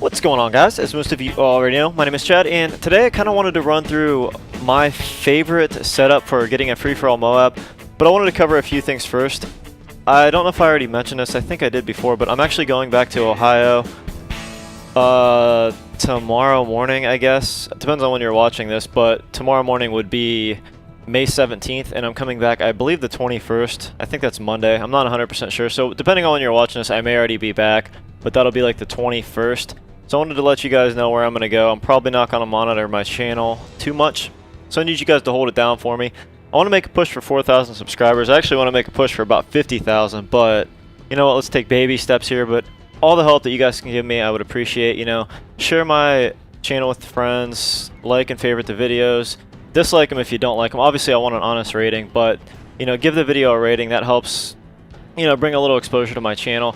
What's going on, guys? As most of you already know, my name is Chad, and today I kind of wanted to run through my favorite setup for getting a free-for-all MOAB, but I wanted to cover a few things first. I don't know if I already mentioned this, I think I did before, but I'm actually going back to Ohio tomorrow morning, I guess. It depends on when you're watching this, but tomorrow morning would be May 17th, and I'm coming back, I believe, the 21st. I think that's Monday. I'm not 100% sure, so depending on when you're watching this, I may already be back, but that'll be like the 21st. So I wanted to let you guys know where I'm going to go. I'm probably not going to monitor my channel too much, so I need you guys to hold it down for me. I want to make a push for 4,000 subscribers. I actually want to make a push for about 50,000, but you know what, let's take baby steps here. But all the help that you guys can give me, I would appreciate. You know, share my channel with friends, like and favorite the videos, dislike them if you don't like them. Obviously I want an honest rating, but you know, give the video a rating. That helps, you know, bring a little exposure to my channel.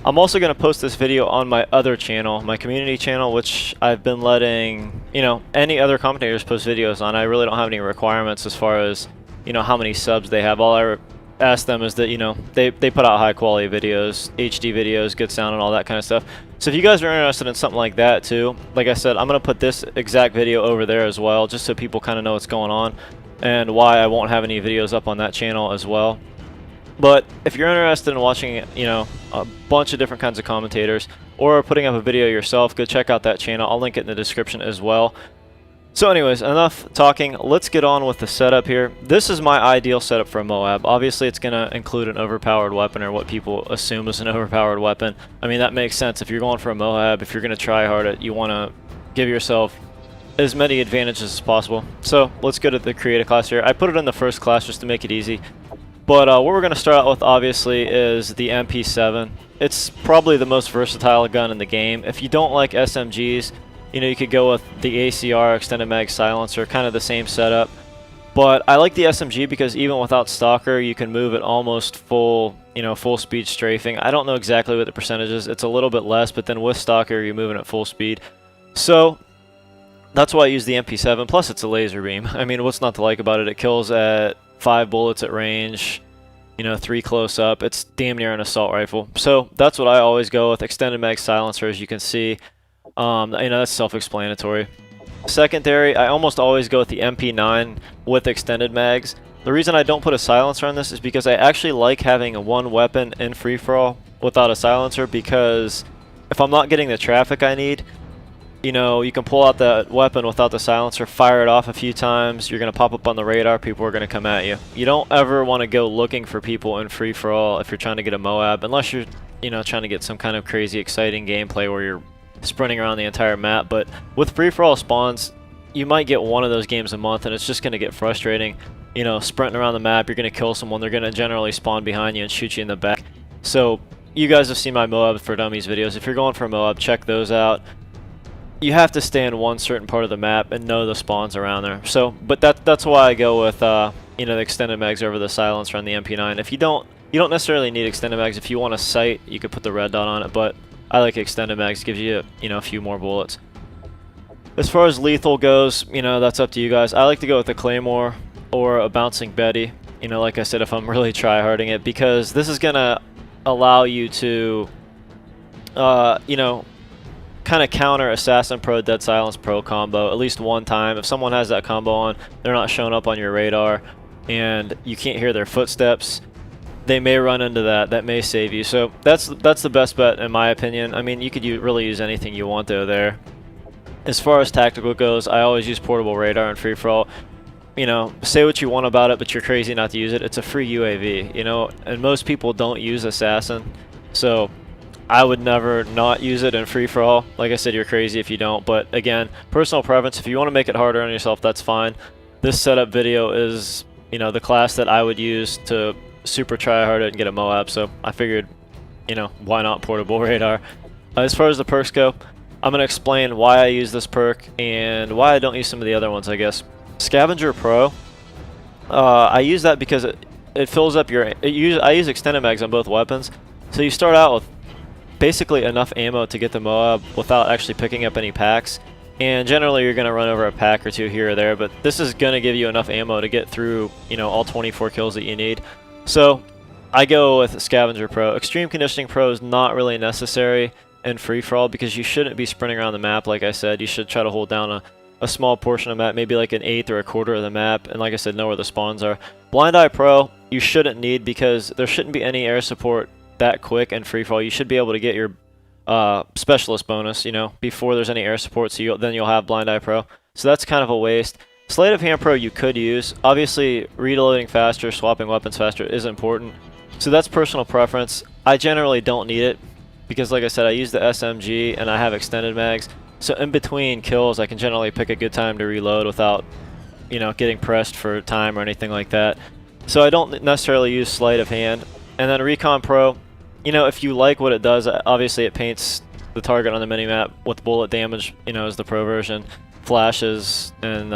I'm also going to post this video on my other channel, my community channel, which I've been letting, you know, any other commentators post videos on. I really don't have any requirements as far as, you know, how many subs they have. All I ask them is that, you know, they put out high quality videos, HD videos, good sound and all that kind of stuff. So if you guys are interested in something like that too, like I said, I'm going to put this exact video over there as well, just so people kind of know what's going on and why I won't have any videos up on that channel as well. But if you're interested in watching, you know, a bunch of different kinds of commentators or putting up a video yourself, go check out that channel. I'll link it in the description as well. So anyways, enough talking. Let's get on with the setup here. This is my ideal setup for a MOAB. Obviously, it's going to include an overpowered weapon, or what people assume is an overpowered weapon. I mean, that makes sense. If you're going for a MOAB, if you're going to try hard it, you want to give yourself as many advantages as possible. So let's go to the creative class here. I put it in the first class just to make it easy. But what we're going to start out with, obviously, is the MP7. It's probably the most versatile gun in the game. If you don't like SMGs, you know, you could go with the ACR, extended mag silencer, kind of the same setup. But I like the SMG because even without stalker, you can move at almost full, you know, full speed strafing. I don't know exactly what the percentage is. It's a little bit less, but then with stalker, you're moving at full speed. So that's why I use the MP7. Plus, it's a laser beam. I mean, what's not to like about it? It kills at 5 bullets at range, you know, 3 close up. It's damn near an assault rifle. So that's what I always go with. Extended mag silencer, as you can see. You know, that's self-explanatory. Secondary, I almost always go with the MP9 with extended mags. The reason I don't put a silencer on this is because I actually like having a one weapon in free-for-all without a silencer, because if I'm not getting the traffic I need, you know, you can pull out that weapon without the silencer, fire it off a few times, you're going to pop up on the radar, people are going to come at you. You don't ever want to go looking for people in free-for-all if you're trying to get a MOAB, unless you're, you know, trying to get some kind of crazy exciting gameplay where you're sprinting around the entire map. But with free-for-all spawns, you might get one of those games a month, and it's just going to get frustrating. You know, sprinting around the map, you're going to kill someone, they're going to generally spawn behind you and shoot you in the back. So you guys have seen my MOAB for Dummies videos. If you're going for a MOAB, check those out. You have to stay in one certain part of the map and know the spawns around there. So, but that's why I go with you know, the extended mags over the silencer on the MP9. If you don't necessarily need extended mags. If you want a sight, you could put the red dot on it, but I like extended mags. Gives you, you know, a few more bullets. As far as lethal goes, you know, that's up to you guys. I like to go with a Claymore or a Bouncing Betty. You know, like I said, if I'm really try-harding it, because this is gonna allow you to, you know, kind of counter Assassin Pro, Dead Silence Pro combo at least one time. If someone has that combo on, they're not showing up on your radar, and you can't hear their footsteps, they may run into that. That may save you. So that's the best bet in my opinion. I mean, you could really use anything you want though there. As far as tactical goes, I always use portable radar and free-for-all. You know, say what you want about it, but you're crazy not to use it. It's a free UAV, you know, and most people don't use Assassin, so I would never not use it in free-for-all. Like I said, you're crazy if you don't. But again, personal preference. If you want to make it harder on yourself, that's fine. This setup video is, you know, the class that I would use to super try hard it and get a MOAB. So I figured, you know, why not portable radar? As far as the perks go, I'm going to explain why I use this perk and why I don't use some of the other ones, I guess. Scavenger Pro, I use that because it fills up your... I use extended mags on both weapons. So you start out with basically enough ammo to get the MOAB without actually picking up any packs, and generally you're going to run over a pack or two here or there, but this is going to give you enough ammo to get through, you know, all 24 kills that you need. So I go with Scavenger Pro. Extreme Conditioning Pro is not really necessary, in free-for-all because you shouldn't be sprinting around the map. Like I said, you should try to hold down a small portion of the map, maybe like an eighth or a quarter of the map, and like I said, know where the spawns are. Blind Eye Pro, you shouldn't need because there shouldn't be any air support that quick in free-for-all. You should be able to get your specialist bonus, you know, before there's any air support, so then you'll have Blind Eye Pro. So that's kind of a waste. Sleight of Hand Pro you could use. Obviously, reloading faster, swapping weapons faster is important. So that's personal preference. I generally don't need it because, like I said, I use the SMG and I have extended mags. So in between kills, I can generally pick a good time to reload without, you know, getting pressed for time or anything like that. So I don't necessarily use Sleight of Hand. And then Recon Pro, you know, if you like what it does, obviously it paints the target on the minimap with bullet damage, you know, as the pro version. Flashes and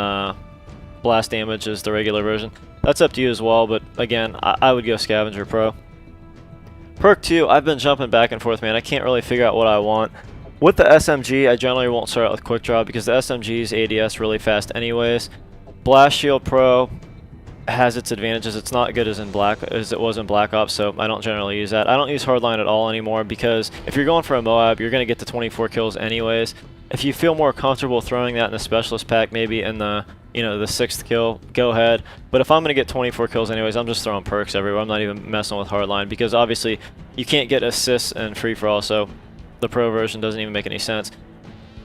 blast damage is the regular version. That's up to you as well, but again, I would go Scavenger Pro. Perk 2, I've been jumping back and forth, man. I can't really figure out what I want. With the SMG, I generally won't start out with Quick Draw because the SMG's ADS really fast anyways. Blast Shield Pro has its advantages. It's not good as it was in Black Ops, so I don't generally use that. I don't use Hardline at all anymore because if you're going for a MOAB, you're going to get to 24 kills anyways. If you feel more comfortable throwing that in the Specialist pack, maybe in the, you know, the 6th kill, go ahead. But if I'm going to get 24 kills anyways, I'm just throwing perks everywhere. I'm not even messing with Hardline because obviously you can't get assists in free-for-all, so the pro version doesn't even make any sense.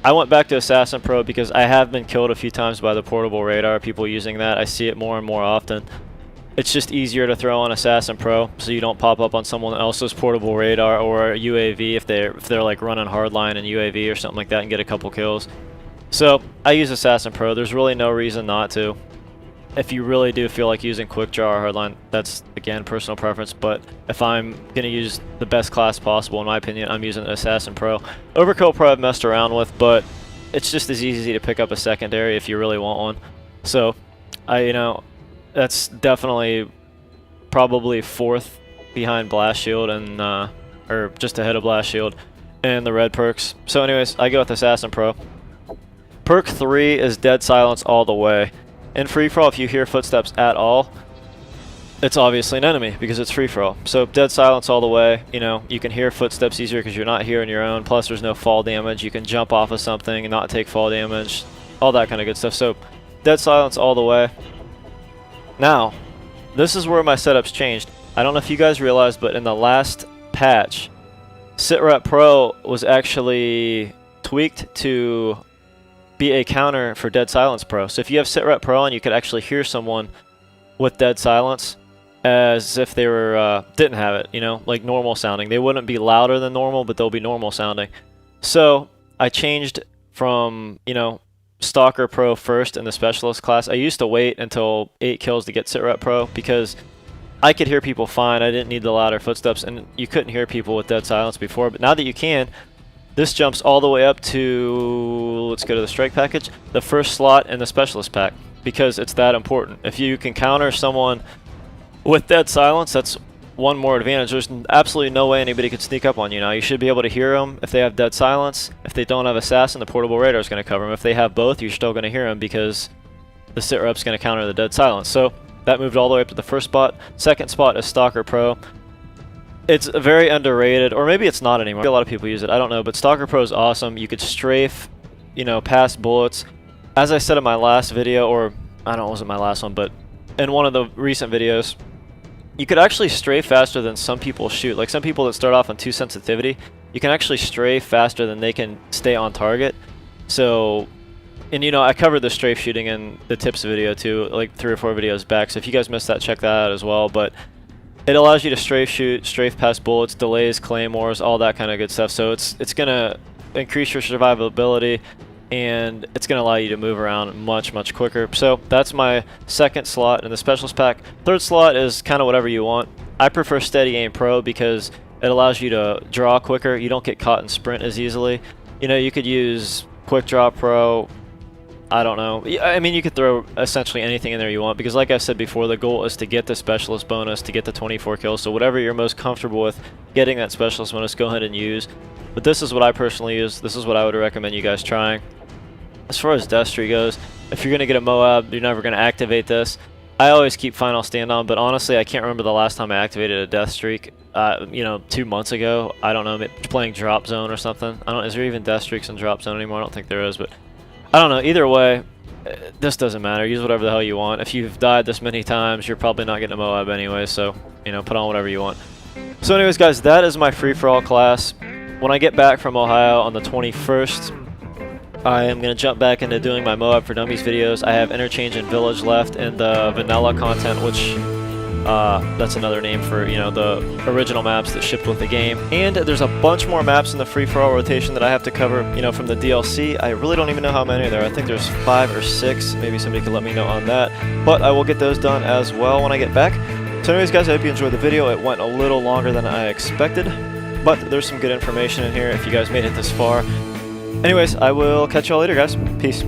I went back to Assassin Pro because I have been killed a few times by the portable radar, people using that. I see it more and more often. It's just easier to throw on Assassin Pro so you don't pop up on someone else's portable radar or UAV if they're like running hardline and UAV or something like that and get a couple kills. So I use Assassin Pro. There's really no reason not to. If you really do feel like using Quick Draw or Hardline, that's again personal preference, but if I'm going to use the best class possible, in my opinion, I'm using Assassin Pro. Overkill Pro I've messed around with, but it's just as easy to pick up a secondary if you really want one. So you know, that's definitely probably 4th behind Blast Shield and or just ahead of Blast Shield and the red perks. So anyways, I go with Assassin Pro. Perk 3 is Dead Silence all the way. In free-for-all, if you hear footsteps at all, it's obviously an enemy because it's free-for-all. So Dead Silence all the way. You know, you can hear footsteps easier because you're not hearing your own. Plus, there's no fall damage. You can jump off of something and not take fall damage. All that kind of good stuff. So Dead Silence all the way. Now, this is where my setup's changed. I don't know if you guys realized, but in the last patch, SitRep Pro was actually tweaked to be a counter for Dead Silence Pro. So if you have SitRep Pro on, you could actually hear someone with Dead Silence as if they were didn't have it, you know, like normal sounding. They wouldn't be louder than normal, but they'll be normal sounding. So I changed from, you know, Stalker Pro first in the Specialist class. I used to wait until 8 kills to get SitRep Pro because I could hear people fine. I didn't need the louder footsteps, and you couldn't hear people with Dead Silence before. But now that you can, this jumps all the way up to, let's go to the strike package, the first slot in the Specialist pack, because it's that important. If you can counter someone with Dead Silence, that's one more advantage. There's absolutely no way anybody could sneak up on you now. You should be able to hear them if they have Dead Silence. If they don't have Assassin, the portable radar is going to cover them. If they have both, you're still going to hear them because the SitRep's going to counter the Dead Silence. So that moved all the way up to the first spot. Second spot is Stalker Pro. It's very underrated, or maybe it's not anymore. A lot of people use it, I don't know, but Stalker Pro is awesome. You could strafe, you know, past bullets. As I said in my last video, or I don't know, it wasn't my last one, but in one of the recent videos, you could actually strafe faster than some people shoot. Like some people that start off on 2 sensitivity, you can actually strafe faster than they can stay on target. So, and you know, I covered the strafe shooting in the tips video too, like 3 or 4 videos back. So if you guys missed that, check that out as well. But it allows you to strafe shoot, strafe past bullets, delays, claymores, all that kind of good stuff. So it's going to increase your survivability, and it's going to allow you to move around much, much quicker. So that's my second slot in the Specialist pack. Third slot is kind of whatever you want. I prefer Steady Aim Pro because it allows you to draw quicker. You don't get caught in sprint as easily. You know, you could use Quick Draw Pro. I don't know. I mean, you could throw essentially anything in there you want because like I said before, the goal is to get the Specialist bonus, to get the 24 kills. So whatever you're most comfortable with getting that Specialist bonus, go ahead and use. But this is what I personally use. This is what I would recommend you guys trying. As far as Death Streak goes, if you're going to get a MOAB, you're never going to activate this. I always keep Final Stand on, but honestly, I can't remember the last time I activated a Death Streak. you know, 2 months ago. I don't know, playing Drop Zone or something. I don't. Is there even death streaks in Drop Zone anymore? I don't think there is, but I don't know. Either way, this doesn't matter. Use whatever the hell you want. If you've died this many times, you're probably not getting a MOAB anyway, so, you know, put on whatever you want. So anyways, guys, that is my free-for-all class. When I get back from Ohio on the 21st, I am going to jump back into doing my MOAB for Dummies videos. I have Interchange and Village left in the vanilla content, which that's another name for, you know, the original maps that shipped with the game. And there's a bunch more maps in the free-for-all rotation that I have to cover, you know, from the DLC. I really don't even know how many there are. I think there's 5 or 6. Maybe somebody could let me know on that. But I will get those done as well when I get back. So anyways, guys, I hope you enjoyed the video. It went a little longer than I expected, but there's some good information in here if you guys made it this far. Anyways, I will catch y'all later, guys. Peace.